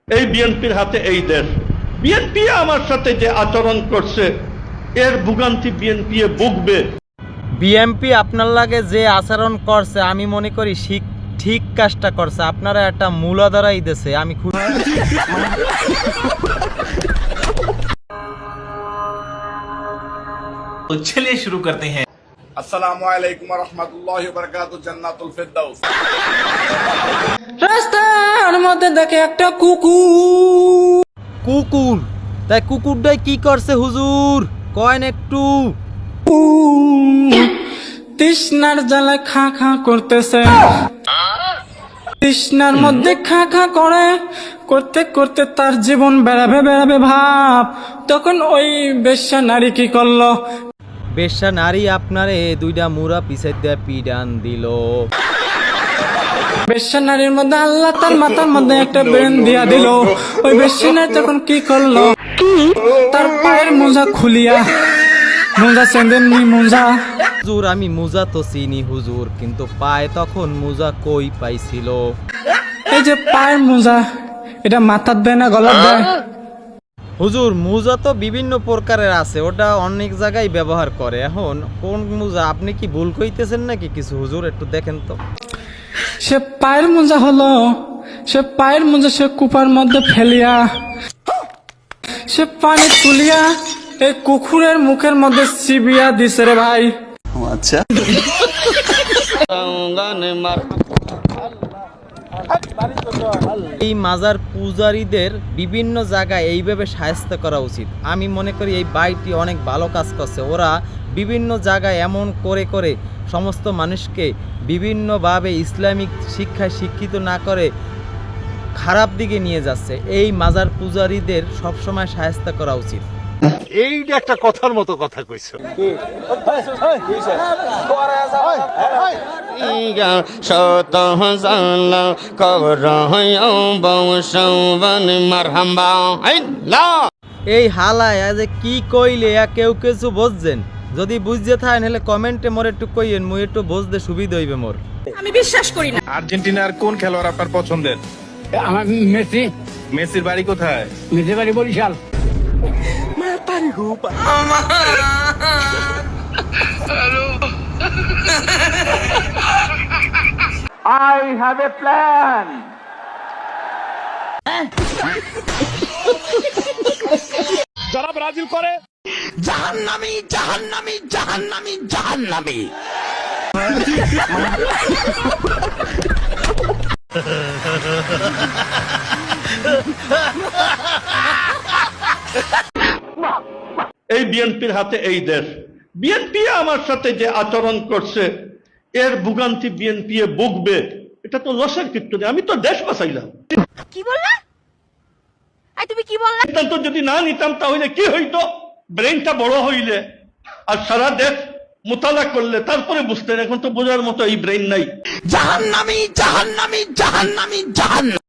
এই বিএনপির হাতে এই দেশ। বিএনপি আমার সাথে যে আচরণ করছে এর ভোগান্তি বিএনপি ভুগবে। বিএমপি আপনার লাগে যে আচরণ করছে আমি মনে করি ঠিক কাজটা করছে। আপনারা একটা মূলাধারাই দিয়েছে। আমি तो चलिए शुरू करते हैं। अस्सलामु अलैकुम व रहमतुल्लाहि व बरकातुहू जन्नतुल फिरदौस। রাস্তার মধ্যে দেখে একটা কুকুর, তাই কুকুরটাই কি করছে হুজুর কয়েন একটু। তৃষ্ণার জ্বালায় খা খা করতেছে। তৃষ্ণার মধ্যে খা খা করতে করতে তার জীবন বেড়াবে ভাব। তখন ওই বেশ্যা নারী কি করলো? বেশ্যা নারী আপনারে দুইটা মুড়া পিছাই দিয়ে পিডান দিল। বেশ্যা নারীর মধ্যে আল্লাহ তার মাথার মধ্যে একটা ব্রেন দিয়া দিল। ওই বেশ্যা নারী তখন কি করলো? তার পায়ের মোজা খুলিয়া, মোজা চেঁদেননি মোজা। হুজুর আমি মুজা তো চিনি হুজুর, কিন্তু পায়ে তখন মুজা কই পাইছিল? এই যে পায়ের মোজা, এটা মাথার দেয় না গলার দেয়? হুজুর মুজা তো বিভিন্ন প্রকারের আছে, ওটা অনেক জায়গায় ব্যবহার করে। এখন কোন মুজা আপনি কি ভুল কইতেছেন নাকি কিছু হুজুর, একটু দেখেন তো। সে পায়ের মোজা হলো, সে পায়ের মোজা সে কুপার মধ্যে ফেলিয়া, সে পানি তুলিয়া এই কুকুরের মুখের মধ্যে চিবিয়া দিছে রে ভাই। আচ্ছা, এই মাজার পূজারীদের বিভিন্ন জায়গায় এইভাবে সাহায্য করা উচিত। আমি মনে করি এই বাইটি অনেক ভালো কাজ করছে। ওরা বিভিন্ন জায়গায় এমন করে সমস্ত মানুষকে বিভিন্নভাবে ইসলামিক শিক্ষায় শিক্ষিত না করে খারাপ দিকে নিয়ে যাচ্ছে। এই মাজার পূজারীদের সবসময় সাহায্য করা উচিত। এইটা একটা কথার মতো কথা কইছো। এই হালায় যে কি কইলে কেউ কিছু বুঝছেন? যদি বুঝতে থাকেন হলে কমেন্টে মোর একটু কইয়েন, মুই একটু বুঝতে সুবিধা হইবে মোর। আমি বিশ্বাস করি না। আর্জেন্টিনার কোন খেলোয়াড় আপনার পছন্দের? আমার মেসি। মেসির বাড়ি কোথায়? মেসি বাড়ি Barisal. I have a plan. যারা ব্রাজিল করে জাহান্নামী জাহান্নামী জাহান্নামী জাহান্নামী। এই বিএনপির হাতে এই দেশ। বিএনপি আমার সাথে যে আচরণ করছে এর ভোগান্তি বিএনপি ভুগবে। এটা তো লসের ক্ষেত্রে, আমি তো দেশ বাঁচাইলাম। কি বললা? আই তুমি কি বললা? সিদ্ধান্ত যদি না নিতাম তাহলে কি হইতো? ব্রেনটা বড় হইলে আর সারা দেশ মোতালা করলে তারপরে বুঝতেন। এখন তো বোঝার মতো এই ব্রেন নাই। জাহান্নামী জাহান্নামী জাহান্নামী জাহান্নামী।